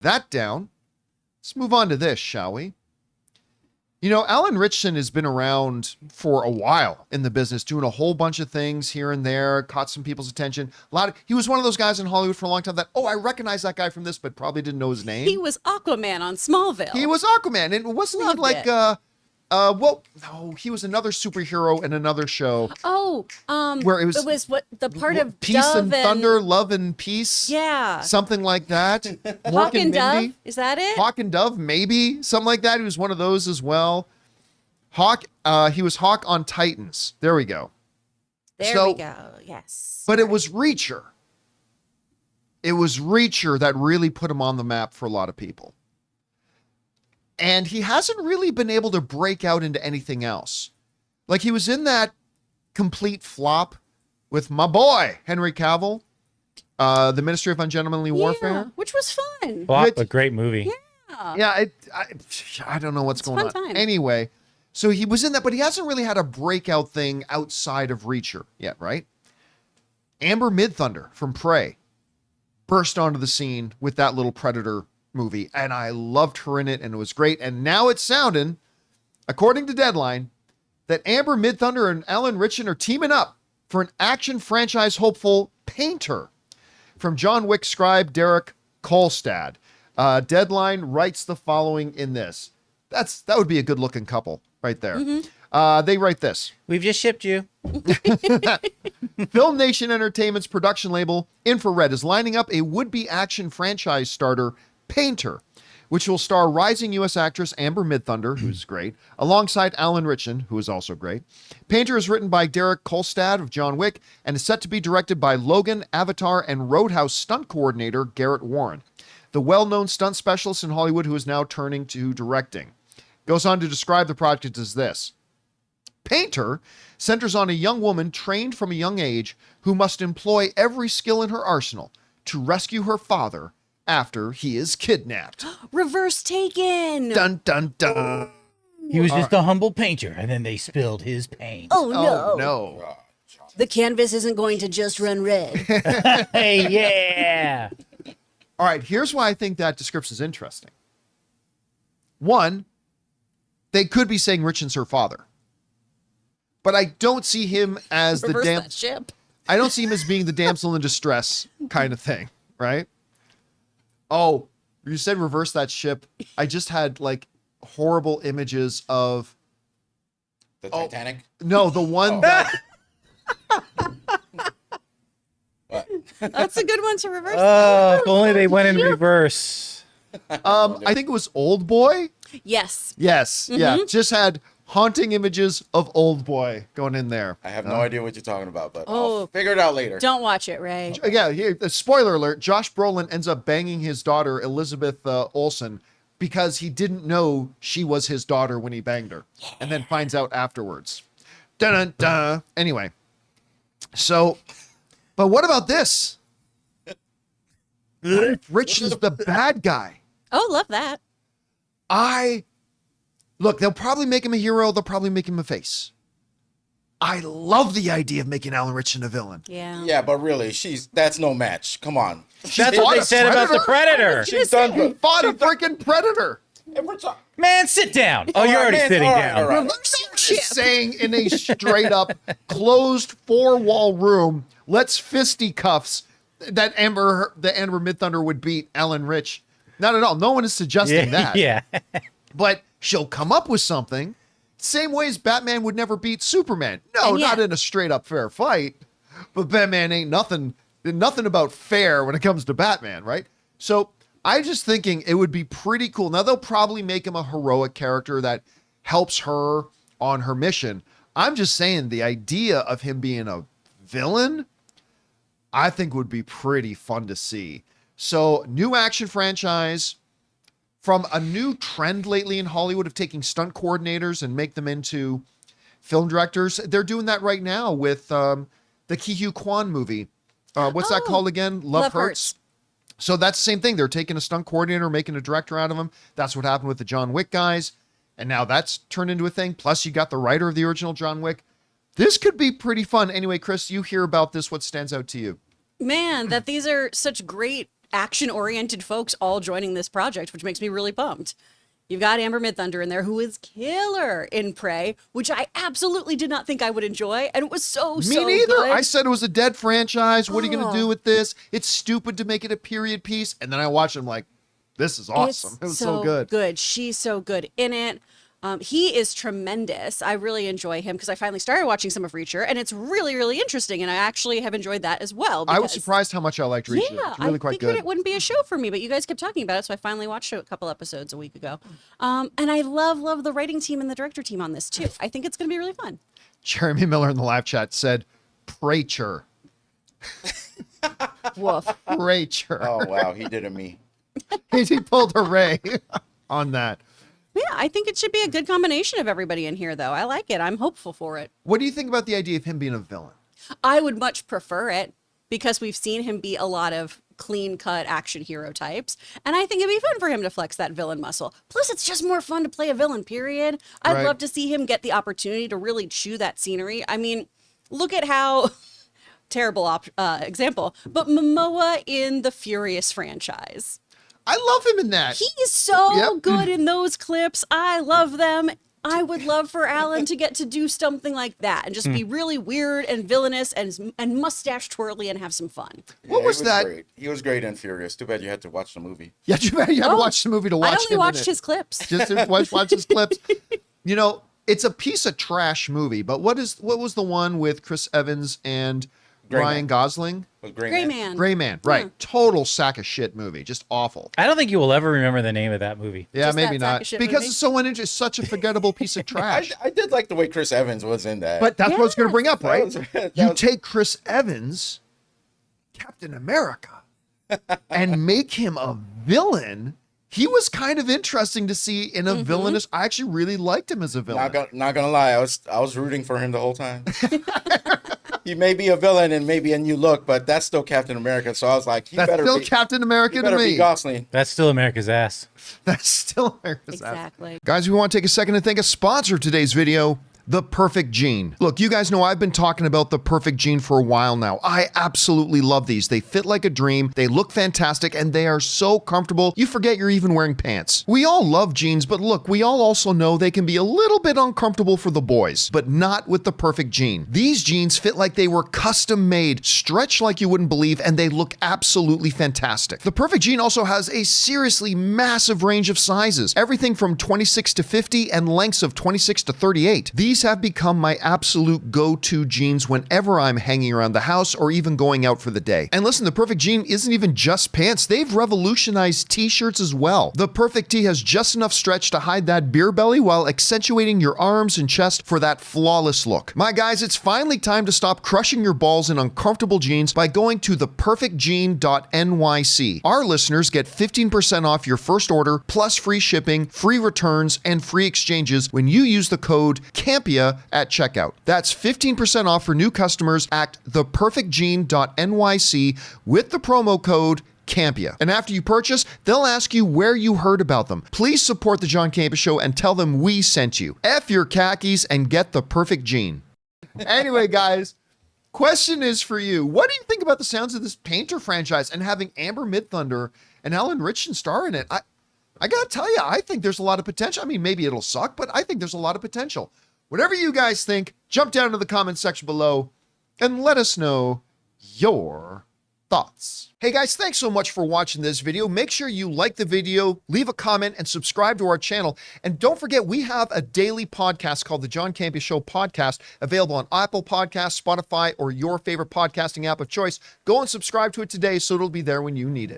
that down. Let's move on to this, shall we? You know, Alan Ritchson has been around for a while in the business, doing a whole bunch of things here and there, caught some people's attention. He was one of those guys in Hollywood for a long time that, I recognize that guy from this, but probably didn't know his name. He was Aquaman on Smallville. He was Aquaman, and wasn't he like, he was another superhero in another show. Where it was what the part of Peace Dove and Thunder, Love and Peace. Yeah. Something like that. Hawk and Dove, is that it? Hawk and Dove, maybe. Something like that. He was one of those as well. He was Hawk on Titans. There we go. There we go. Yes. But it was Reacher. It was Reacher that really put him on the map for a lot of people. And he hasn't really been able to break out into anything else. Like, he was in that complete flop with my boy, Henry Cavill, The Ministry of Ungentlemanly Warfare. Which was fun. Flop, a great movie. Yeah. I don't know what's going on. Time. Anyway, so he was in that, but he hasn't really had a breakout thing outside of Reacher yet, right? Amber Midthunder from Prey burst onto the scene with that little Predator movie, and I loved her in it, and it was great. And now it's sounding, according to Deadline, that Amber Midthunder and Alan Ritchson are teaming up for an action franchise hopeful, Painter, from John Wick scribe Derek Kolstad. Deadline writes the following in this. That would be a good looking couple right there. Mm-hmm. They write this. We've just shipped you. Film Nation Entertainment's production label, Infrared, is lining up a would-be action franchise starter, Painter, which will star rising U.S. actress Amber Midthunder, who's great, alongside Alan Ritchson, who is also great. Painter is written by Derek Kolstad of John Wick and is set to be directed by Logan, Avatar, and Roadhouse stunt coordinator Garrett Warren, the well-known stunt specialist in Hollywood who is now turning to directing. Goes on to describe the project as this. Painter centers on a young woman trained from a young age who must employ every skill in her arsenal to rescue her father after he is kidnapped. Reverse Taken. Dun, dun, dun. He was just a humble painter, and then they spilled his paint. Oh, no. Oh, no. The canvas isn't going to just run red. Hey, yeah. All right, here's why I think that description is interesting. One, they could be saying Ritchson's her father. But I don't see him as Reverse that ship. I don't see him as being the damsel in distress kind of thing, right? Oh, you said reverse that ship. I just had like horrible images of the Titanic. No, the one that. What? That's a good one to reverse. Oh, if only they went in reverse. I think it was Old Boy. Yes. Yes, yeah. Just had haunting images of Old Boy going in there. I have no idea what you're talking about, but I'll figure it out later. Don't watch it, Ray. Yeah, here, spoiler alert, Josh Brolin ends up banging his daughter, Elizabeth Olsen, because he didn't know she was his daughter when he banged her, and then finds out afterwards. Dun-dun-dun. Anyway, so, but what about this? Rich is the bad guy. Oh, love that. Look, they'll probably make him a hero. They'll probably make him a face. I love the idea of making Alan Ritchson a villain. Yeah. Yeah, but really, that's no match. Come on. That's what they said about the Predator. She's done good. Fought a freaking Predator. Man, sit down. Oh, you're already sitting down. All right. Saying in a straight up closed 4-wall room, let's fisticuffs that Amber Midthunder would beat Alan Rich. Not at all. No one is suggesting that. Yeah. But she'll come up with something. Same way as Batman would never beat Superman. No, not in a straight up fair fight. But Batman ain't nothing about fair when it comes to Batman, right? So I'm just thinking it would be pretty cool. Now they'll probably make him a heroic character that helps her on her mission. I'm just saying the idea of him being a villain, I think would be pretty fun to see. So new action franchise. From a new trend lately in Hollywood of taking stunt coordinators and make them into film directors. They're doing that right now with the Ki-Hu Kwan movie. What's that called again? Love Hurts. So that's the same thing. They're taking a stunt coordinator, making a director out of him. That's what happened with the John Wick guys. And now that's turned into a thing. Plus you got the writer of the original John Wick. This could be pretty fun. Anyway, Chris, you hear about this. What stands out to you? Man, that these are such great action-oriented folks all joining this project, which makes me really pumped. You've got Amber Midthunder in there, who is killer in Prey, which I absolutely did not think I would enjoy, and it was so Me neither. good. I said it was a dead franchise. What are you going to do with this? It's stupid to make it a period piece. And then I watched it, I'm like, this is awesome. It was so good. She's so good in it. He is tremendous. I really enjoy him because I finally started watching some of Reacher, and it's really, really interesting. And I actually have enjoyed that as well. I was surprised how much I liked Reacher. Yeah, it's really I quite figured good. it wouldn't be a show for me, but you guys kept talking about it, so I finally watched a couple episodes a week ago. And I love the writing team and the director team on this too. I think it's going to be really fun. Jeremy Miller in the live chat said, Preacher. Woof. Preacher. Oh wow, he did it me. He pulled a Ray on that. Yeah, I think it should be a good combination of everybody in here, though. I like it. I'm hopeful for it. What do you think about the idea of him being a villain? I would much prefer it because we've seen him be a lot of clean-cut action hero types, and I think it'd be fun for him to flex that villain muscle. Plus, it's just more fun to play a villain, period. I'd Right. love to see him get the opportunity to really chew that scenery. I mean, look at how... terrible example, but Momoa in the Furious franchise. I love him in that. He's so Yep. good in those clips. I love them. I would love for Alan to get to do something like that and just be really weird and villainous and mustache twirly and have some fun. What Yeah, was he that? Great. He was great and Furious. Too bad you had to watch the movie. Yeah, you had to Oh, watch the movie to watch I him only in watched it. his clips. Just to watch his clips. You know, it's a piece of trash movie, but what was the one with Chris Evans and Gray Ryan Man. Gosling? Was Gray Gray Man. Man. Gray Man, right. Yeah. Total sack of shit movie. Just awful. I don't think you will ever remember the name of that movie. Yeah, Just maybe that sack not. of shit Because movie? it's so it's such a forgettable piece of trash. I did like the way Chris Evans was in that. But that's what I was going to bring up, That right? was- that You was- take Chris Evans, Captain America, and make him a villain. He was kind of interesting to see in a villainous. I actually really liked him as a villain. not gonna lie, I was rooting for him the whole time. He may be a villain and maybe a new look, but that's still Captain America. So I was like, That's still Captain America to better me. be Gosling. That's still America's ass. That's still America's ass. Exactly. Guys, we want to take a second to thank a sponsor of today's video, The Perfect Jean. Look, you guys know I've been talking about The Perfect Jean for a while now. I absolutely love these. They fit like a dream, they look fantastic, and they are so comfortable, you forget you're even wearing pants. We all love jeans, but look, we all also know they can be a little bit uncomfortable for the boys, but not with The Perfect Jean. These jeans fit like they were custom made, stretch like you wouldn't believe, and they look absolutely fantastic. The Perfect Jean also has a seriously massive range of sizes, everything from 26 to 50 and lengths of 26 to 38. These have become my absolute go-to jeans whenever I'm hanging around the house or even going out for the day. And listen, the Perfect Jean isn't even just pants. They've revolutionized t-shirts as well. The Perfect Tee has just enough stretch to hide that beer belly while accentuating your arms and chest for that flawless look. My guys, it's finally time to stop crushing your balls in uncomfortable jeans by going to theperfectjean.nyc. Our listeners get 15% off your first order, plus free shipping, free returns, and free exchanges when you use the code CAMPEA at checkout. That's 15% off for new customers at theperfectjean.nyc with the promo code Campea. And after you purchase, they'll ask you where you heard about them. Please support the John Campea Show and tell them we sent you. F your khakis and get the perfect jean. Anyway, guys, question is for you. What do you think about the sounds of this Painter franchise and having Amber Midthunder and Alan Ritchson star in it? I gotta tell you, I think there's a lot of potential. I mean, maybe it'll suck, but I think there's a lot of potential. Whatever you guys think, jump down to the comment section below and let us know your thoughts. Hey guys, thanks so much for watching this video. Make sure you like the video, leave a comment, and subscribe to our channel. And don't forget, we have a daily podcast called the John Campea Show Podcast, available on Apple Podcasts, Spotify, or your favorite podcasting app of choice. Go and subscribe to it today so it'll be there when you need it.